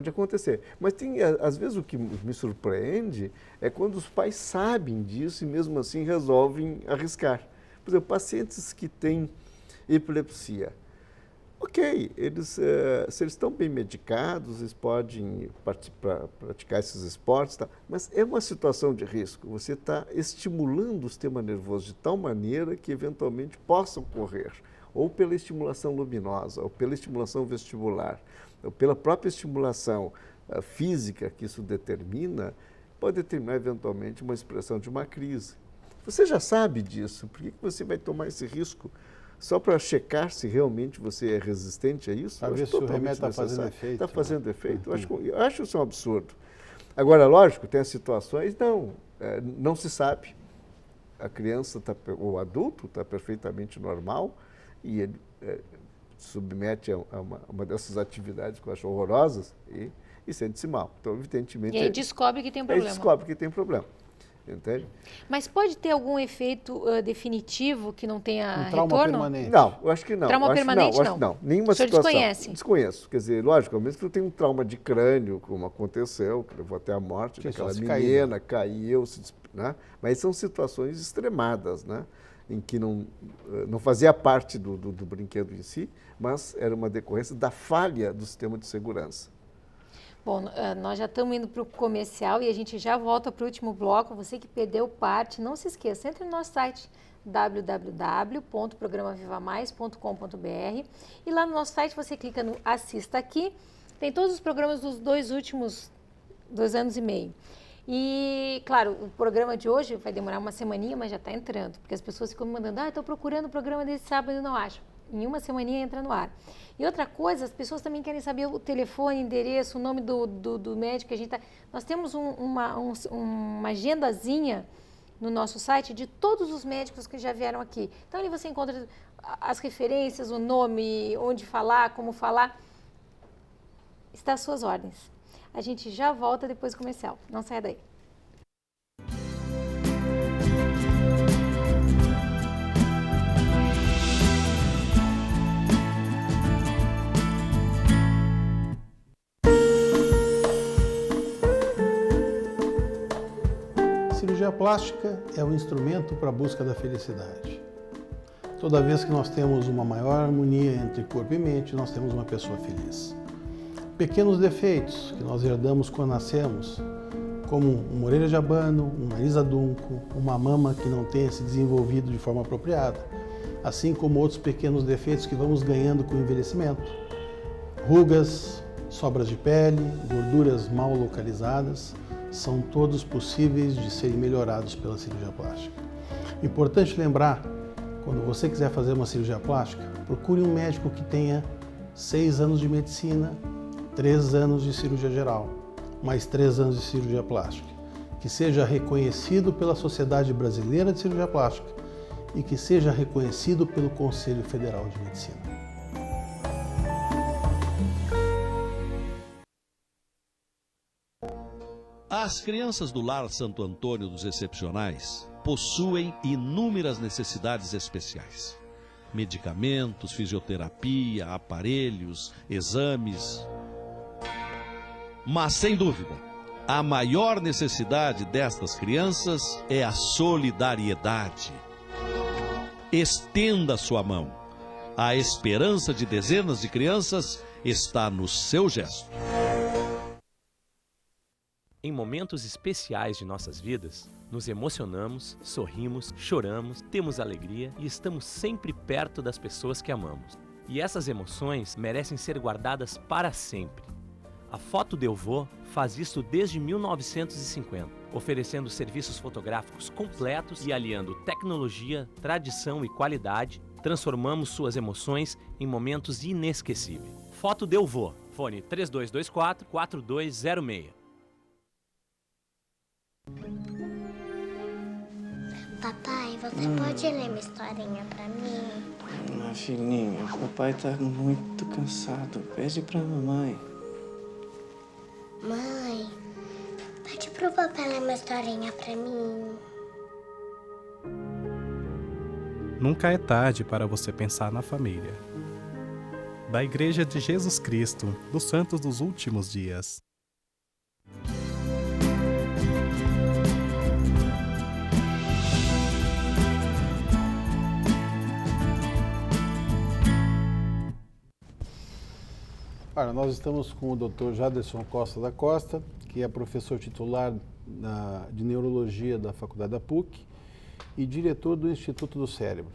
Pode acontecer. Mas tem, às vezes o que me surpreende é quando os pais sabem disso e mesmo assim resolvem arriscar. Por exemplo, pacientes que têm epilepsia. Ok, se eles estão bem medicados, eles podem praticar esses esportes, tá? Mas é uma situação de risco. Você está estimulando o sistema nervoso de tal maneira que eventualmente possa ocorrer, ou pela estimulação luminosa, ou pela estimulação vestibular, ou pela própria estimulação física que isso determina, pode determinar eventualmente uma expressão de uma crise. Você já sabe disso, por que você vai tomar esse risco? Só para checar se realmente você é resistente a isso? Para ver se o remédio está fazendo efeito. Está fazendo efeito. Eu acho isso um absurdo. Agora, lógico, tem as situações, não se sabe. A criança, ou o adulto está perfeitamente normal e ele submete a uma dessas atividades que eu acho horrorosas e sente-se mal. Então, evidentemente... E aí descobre que tem problema. Aí descobre que tem problema. Entende? Mas pode ter algum efeito definitivo que não tenha um trauma retorno? permanente? Não, eu acho que não. Trauma permanente, acho que não. Nenhuma o senhor situação. desconhece? Desconheço. Quer dizer, lógico, ao menos que eu tenha um trauma de crânio, como aconteceu, que levou até a morte daquela menina, caiu, né? Mas são situações extremadas, né? Em que não fazia parte do brinquedo em si, mas era uma decorrência da falha do sistema de segurança. Bom, nós já estamos indo para o comercial e a gente já volta para o último bloco. Você que perdeu parte, não se esqueça, entre no nosso site www.programavivamais.com.br e lá no nosso site você clica no Assista Aqui, tem todos os programas dos últimos 2 anos e meio. E, claro, o programa de hoje vai demorar uma semaninha, mas já está entrando, porque as pessoas ficam me mandando, estou procurando o programa desse sábado e não acho. Em uma semaninha entra no ar. E outra coisa, as pessoas também querem saber o telefone, endereço, o nome do médico que a gente tá. Nós temos uma agendazinha no nosso site de todos os médicos que já vieram aqui. Então ali você encontra as referências, o nome, onde falar, como falar. Está às suas ordens. A gente já volta depois do comercial. Não saia daí. Cirurgia plástica é um instrumento para a busca da felicidade. Toda vez que nós temos uma maior harmonia entre corpo e mente, nós temos uma pessoa feliz. Pequenos defeitos que nós herdamos quando nascemos, como uma orelha de abano, um nariz adunco, uma mama que não tenha se desenvolvido de forma apropriada, assim como outros pequenos defeitos que vamos ganhando com o envelhecimento. Rugas, sobras de pele, gorduras mal localizadas, são todos possíveis de serem melhorados pela cirurgia plástica. Importante lembrar, quando você quiser fazer uma cirurgia plástica, procure um médico que tenha 6 anos de medicina, 3 anos de cirurgia geral, mais 3 anos de cirurgia plástica, que seja reconhecido pela Sociedade Brasileira de Cirurgia Plástica e que seja reconhecido pelo Conselho Federal de Medicina. As crianças do Lar Santo Antônio dos Excepcionais possuem inúmeras necessidades especiais. Medicamentos, fisioterapia, aparelhos, exames. Mas, sem dúvida, a maior necessidade destas crianças é a solidariedade. Estenda sua mão. A esperança de dezenas de crianças está no seu gesto. Em momentos especiais de nossas vidas, nos emocionamos, sorrimos, choramos, temos alegria e estamos sempre perto das pessoas que amamos. E essas emoções merecem ser guardadas para sempre. A Foto Delvaux faz isso desde 1950, oferecendo serviços fotográficos completos e aliando tecnologia, tradição e qualidade, transformamos suas emoções em momentos inesquecíveis. Foto Delvaux, fone 3224-4206. Papai, você pode ler uma historinha pra mim? Ah, filhinha, papai tá muito cansado. Pede pra mamãe. Mãe, pede pro papai ler uma historinha pra mim. Nunca é tarde para você pensar na família. da Igreja de Jesus Cristo dos Santos dos Últimos Dias. Olha, nós estamos com o Dr. Jaderson Costa da Costa, que é professor titular de Neurologia da Faculdade da PUC e diretor do Instituto do Cérebro.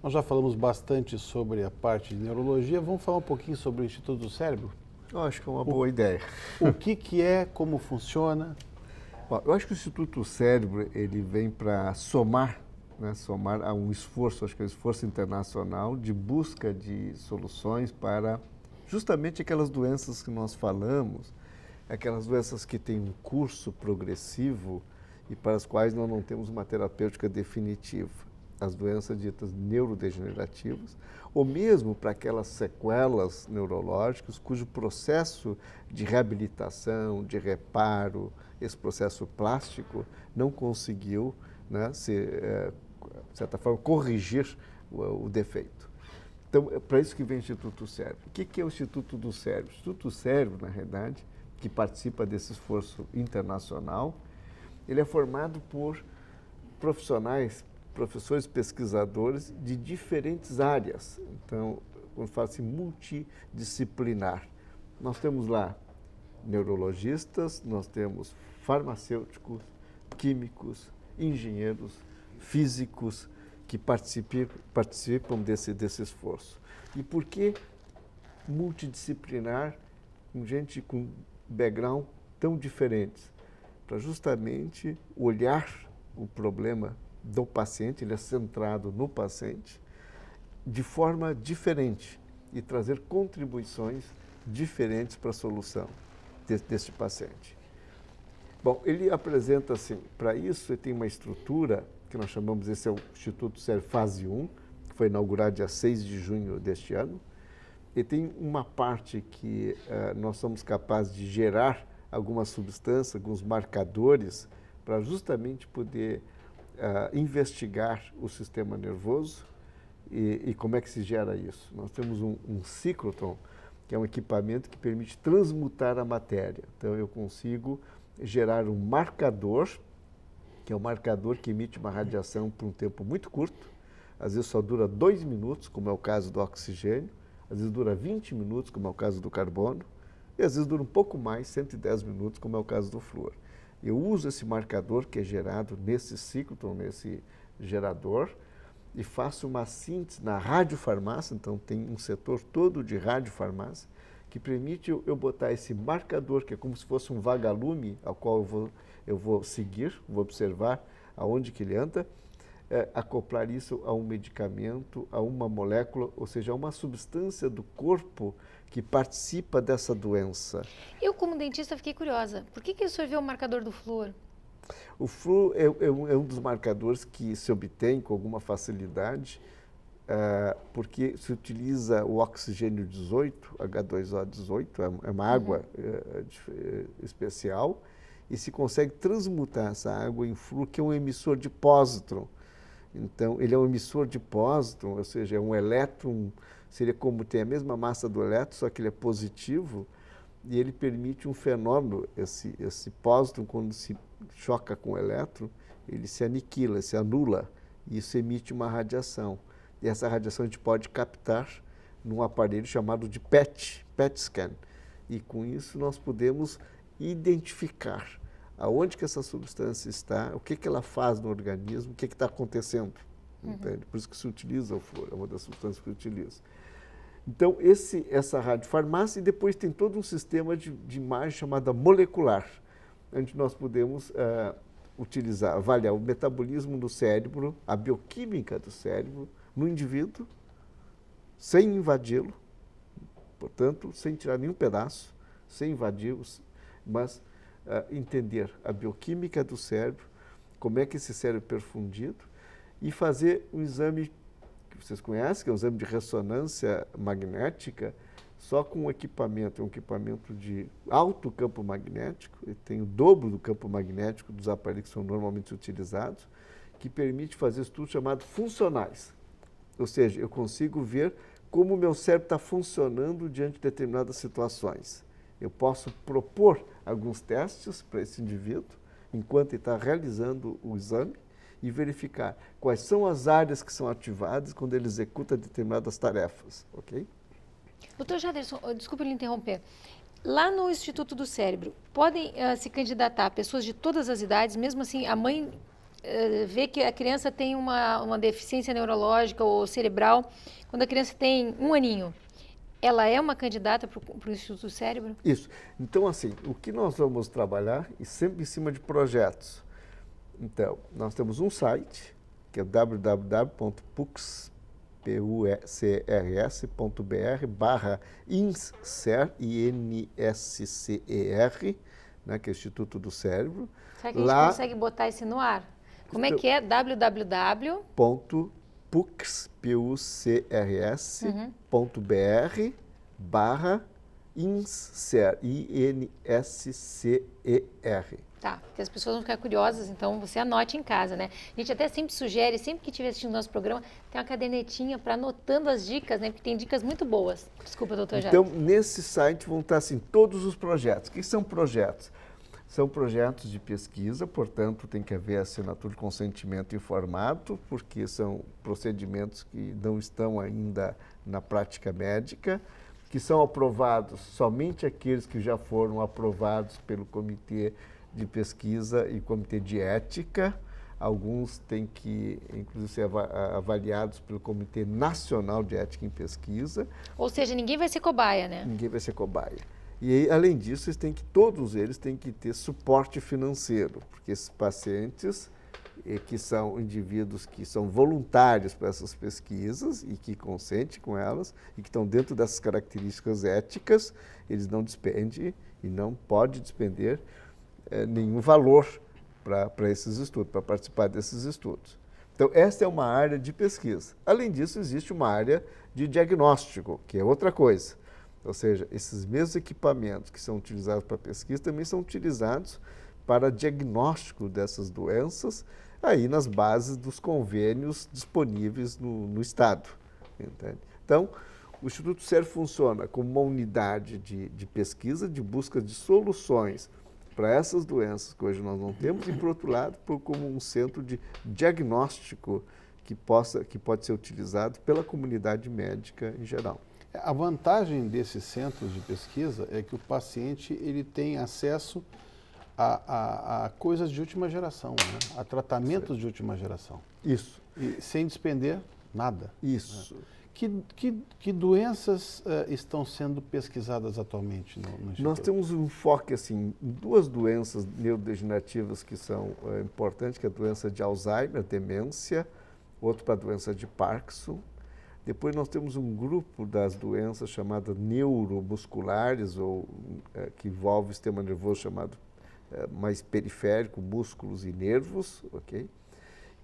Nós já falamos bastante sobre a parte de neurologia, vamos falar um pouquinho sobre o Instituto do Cérebro? Eu acho que é uma boa ideia. O que é, como funciona? Bom, eu acho que o Instituto do Cérebro ele vem para somar, né, somar a um esforço, acho que é um esforço internacional de busca de soluções para justamente aquelas doenças que nós falamos, aquelas doenças que têm um curso progressivo e para as quais nós não temos uma terapêutica definitiva. As doenças ditas neurodegenerativas, ou mesmo para aquelas sequelas neurológicas cujo processo de reabilitação, de reparo, esse processo plástico não conseguiu, né, de certa forma, corrigir o defeito. Então, é para isso que vem o Instituto do Cérebro. O que é o Instituto do Cérebro? O Instituto do Cérebro, na realidade, que participa desse esforço internacional, ele é formado por profissionais, professores pesquisadores de diferentes áreas. Então, quando fala assim, multidisciplinar. Nós temos lá neurologistas, nós temos farmacêuticos, químicos, engenheiros, físicos, que participam desse esforço. E por que multidisciplinar com gente com background tão diferentes? Para justamente olhar o problema do paciente, ele é centrado no paciente, de forma diferente e trazer contribuições diferentes para a solução deste paciente. Bom, ele apresenta assim, para isso ele tem uma estrutura que nós chamamos, esse é o Instituto Cérebro Fase 1, que foi inaugurado dia 6 de junho deste ano. E tem uma parte que nós somos capazes de gerar algumas substâncias, alguns marcadores, para justamente poder investigar o sistema nervoso e como é que se gera isso. Nós temos um ciclotron, que é um equipamento que permite transmutar a matéria. Então, eu consigo gerar um marcador, que é um marcador que emite uma radiação por um tempo muito curto, às vezes só dura 2 minutos, como é o caso do oxigênio, às vezes dura 20 minutos, como é o caso do carbono, e às vezes dura um pouco mais, 110 minutos, como é o caso do flúor. Eu uso esse marcador que é gerado nesse ciclotron, nesse gerador, e faço uma síntese na radiofarmácia, então tem um setor todo de radiofarmácia, que permite eu botar esse marcador, que é como se fosse um vagalume, ao qual eu vou seguir, vou observar aonde que ele anda, acoplar isso a um medicamento, a uma molécula, ou seja, a uma substância do corpo que participa dessa doença. Eu, como dentista, fiquei curiosa. Por que o senhor vê o marcador do flúor? O flúor é um dos marcadores que se obtém com alguma facilidade, porque se utiliza o oxigênio 18, H2O18, é uma água especial, e se consegue transmutar essa água em flúor, que é um emissor de pósitron. Então, ele é um emissor de pósitron, ou seja, é um elétron, seria como tem a mesma massa do elétron, só que ele é positivo, e ele permite um fenômeno, esse pósitron, quando se choca com o elétron, ele se aniquila, se anula, e isso emite uma radiação. E essa radiação a gente pode captar num aparelho chamado de PET scan. E com isso nós podemos identificar aonde que essa substância está, o que ela faz no organismo, o que está acontecendo. Entende? Por isso que se utiliza o flúor, é uma das substâncias que se utiliza. Então, essa radiofarmácia, e depois tem todo um sistema de imagem chamada molecular, onde nós podemos avaliar o metabolismo do cérebro, a bioquímica do cérebro, no indivíduo, sem invadi-lo, portanto, sem tirar nenhum pedaço, sem invadi-lo, mas entender a bioquímica do cérebro, como é que esse cérebro é perfundido, e fazer um exame que vocês conhecem, que é um exame de ressonância magnética, só com um equipamento de alto campo magnético, ele tem o dobro do campo magnético dos aparelhos que são normalmente utilizados, que permite fazer estudos chamados funcionais. Ou seja, eu consigo ver como o meu cérebro está funcionando diante de determinadas situações. Eu posso propor alguns testes para esse indivíduo, enquanto ele está realizando o exame, e verificar quais são as áreas que são ativadas quando ele executa determinadas tarefas, ok? Doutor Jaderson, desculpe lhe interromper. Lá no Instituto do Cérebro, podem se candidatar pessoas de todas as idades, mesmo assim, a mãe vê que a criança tem uma deficiência neurológica ou cerebral, quando a criança tem 1 aninho, ela é uma candidata para o Instituto do Cérebro? Isso. Então, assim, o que nós vamos trabalhar, e sempre em cima de projetos. Então, nós temos um site, que é www.pucscrs.br/INSCER, INSCER, né, que é o Instituto do Cérebro. Será que a gente consegue botar esse no ar? Como é que é? www. pucscrs.br/INSCER, INSCER. Tá, porque as pessoas vão ficar curiosas, então você anote em casa, né? A gente até sempre sugere, sempre que estiver assistindo nosso programa, tem uma cadernetinha para anotando as dicas, né? Porque tem dicas muito boas. Desculpa, doutor Jader. Então, nesse site vão estar assim, todos os projetos. O que são projetos? São projetos de pesquisa, portanto, tem que haver assinatura de consentimento informado, porque são procedimentos que não estão ainda na prática médica, que são aprovados somente aqueles que já foram aprovados pelo Comitê de Pesquisa e Comitê de Ética. Alguns têm que, inclusive, ser avaliados pelo Comitê Nacional de Ética em Pesquisa. Ou seja, ninguém vai ser cobaia, né? Ninguém vai ser cobaia. E, além disso, todos eles têm que ter suporte financeiro, porque esses pacientes, que são indivíduos que são voluntários para essas pesquisas e que consentem com elas e que estão dentro dessas características éticas, eles não despendem e não podem despender nenhum valor para esses estudos, para participar desses estudos. Então, esta é uma área de pesquisa. Além disso, existe uma área de diagnóstico, que é outra coisa. Ou seja, esses mesmos equipamentos que são utilizados para pesquisa também são utilizados para diagnóstico dessas doenças, aí nas bases dos convênios disponíveis no Estado. Entende? Então, o Instituto Cérebro funciona como uma unidade de pesquisa, de busca de soluções para essas doenças que hoje nós não temos, e, por outro lado, como um centro de diagnóstico que pode ser utilizado pela comunidade médica em geral. A vantagem desses centros de pesquisa é que o paciente ele tem acesso a coisas de última geração, né? A tratamentos de última geração. Isso. E sem despender nada. Isso. Né? Que doenças estão sendo pesquisadas atualmente no Instituto? Nós temos um enfoque assim, em 2 doenças neurodegenerativas que são importantes, que é a doença de Alzheimer, demência, outro para a doença de Parkinson. Depois nós temos um grupo das doenças chamadas neuromusculares, ou que envolve o sistema nervoso chamado mais periférico, músculos e nervos, ok?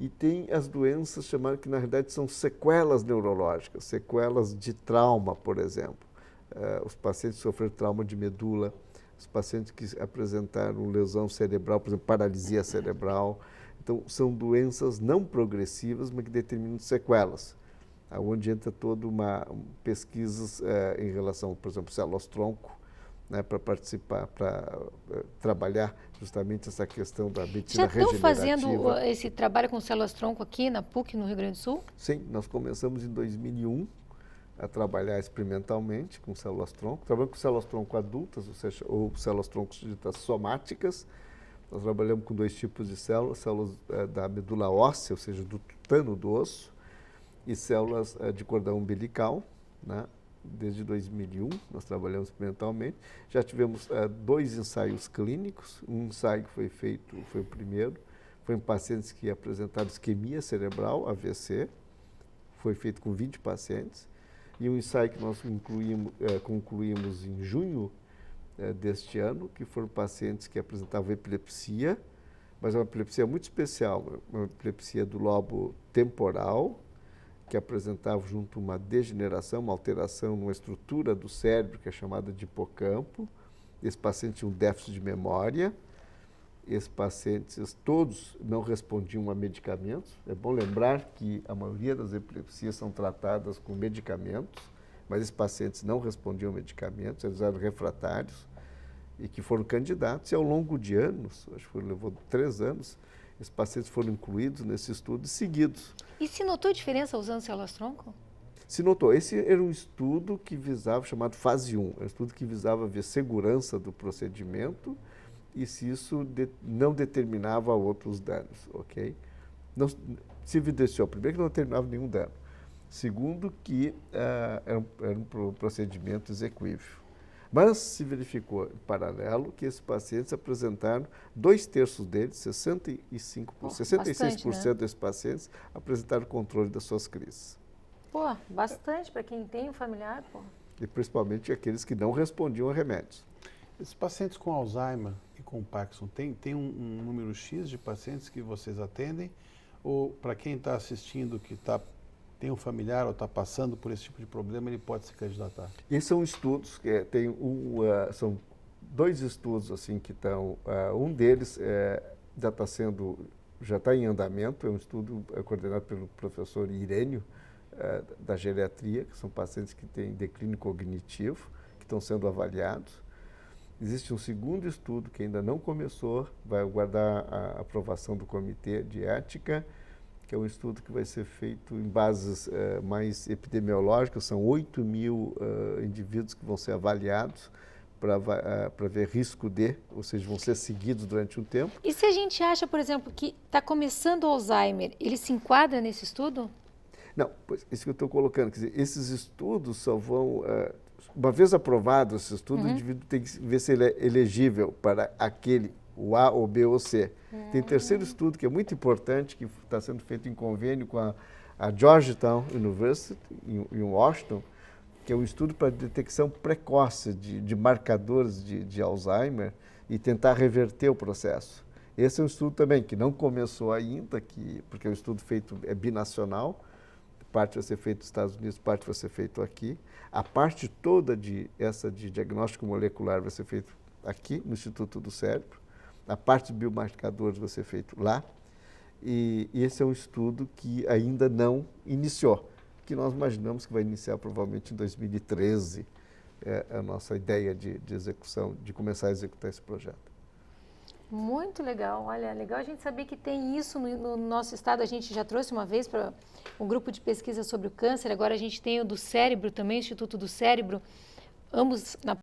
E tem as doenças chamadas, que na realidade são sequelas neurológicas, sequelas de trauma, por exemplo. Os pacientes que sofreram trauma de medula, os pacientes que apresentaram lesão cerebral, por exemplo, paralisia cerebral. Então, são doenças não progressivas, mas que determinam sequelas, onde entra toda uma pesquisas em relação, por exemplo, células-tronco, né, para participar, para trabalhar justamente essa questão da medicina regenerativa. Já estão fazendo esse trabalho com células-tronco aqui na PUC, no Rio Grande do Sul? Sim, nós começamos em 2001 a trabalhar experimentalmente com células-tronco. Trabalhamos com células-tronco adultas, ou células-tronco ditas somáticas. Nós trabalhamos com 2 tipos de células da medula óssea, ou seja, do tutano do osso, e células de cordão umbilical, né? Desde 2001, nós trabalhamos experimentalmente. Já tivemos 2 ensaios clínicos. Um ensaio que foi feito, foi o primeiro, foi em pacientes que apresentaram isquemia cerebral, AVC. Foi feito com 20 pacientes. E um ensaio que nós concluímos em junho deste ano, que foram pacientes que apresentavam epilepsia, mas é uma epilepsia muito especial, uma epilepsia do lobo temporal, que apresentava junto uma degeneração, uma alteração numa estrutura do cérebro, que é chamada de hipocampo. Esse paciente tinha um déficit de memória. Esses pacientes todos não respondiam a medicamentos. É bom lembrar que a maioria das epilepsias são tratadas com medicamentos. mas esses pacientes não respondiam a medicamentos, eles eram refratários e que foram candidatos, e ao longo de anos, acho que levou 3 anos, esses pacientes foram incluídos nesse estudo e seguidos. E se notou diferença usando células-tronco? Se notou, esse era um estudo que visava, chamado fase 1, um estudo que visava ver segurança do procedimento e se isso não determinava outros danos, ok? Não, se evidenciou, primeiro, que não determinava nenhum dano. Segundo, que era um procedimento exequível. Mas se verificou, em paralelo, que esses pacientes apresentaram, 2/3 deles, 66% desses pacientes, apresentaram controle das suas crises. Pô, bastante para quem tem um familiar, pô. E principalmente aqueles que não respondiam a remédios. Esses pacientes com Alzheimer e com Parkinson, tem um número X de pacientes que vocês atendem? Ou para quem está assistindo, que tem um familiar ou está passando por esse tipo de problema, ele pode se candidatar? Esses são estudos, são 2 estudos assim que estão, um deles já está em andamento, é um estudo coordenado pelo professor Irênio, da geriatria, que são pacientes que têm declínio cognitivo, que estão sendo avaliados. Existe um segundo estudo que ainda não começou, vai aguardar a aprovação do Comitê de Ética, que é um estudo que vai ser feito em bases mais epidemiológicas, são 8.000 indivíduos que vão ser avaliados para ver risco ou seja, vão ser seguidos durante um tempo. E se a gente acha, por exemplo, que está começando o Alzheimer, ele se enquadra nesse estudo? Não, pois, isso que eu estou colocando, quer dizer, esses estudos só vão, uma vez aprovado esse estudo, o indivíduo tem que ver se ele é elegível para aquele, o A, ou B ou C. Tem terceiro estudo que é muito importante, que está sendo feito em convênio com a Georgetown University, em Washington, que é um estudo para detecção precoce de marcadores de Alzheimer e tentar reverter o processo. Esse é um estudo também que não começou ainda, porque o estudo feito é binacional, parte vai ser feita nos Estados Unidos, parte vai ser feito aqui. A parte toda de diagnóstico molecular vai ser feita aqui, no Instituto do Cérebro. A parte de biomarcadores vai ser feita lá. E esse é um estudo que ainda não iniciou, que nós imaginamos que vai iniciar provavelmente em 2013, a nossa ideia de execução, de começar a executar esse projeto. Muito legal, olha, legal a gente saber que tem isso no nosso estado. A gente já trouxe uma vez para um grupo de pesquisa sobre o câncer, agora a gente tem o do cérebro também, o Instituto do Cérebro, ambos na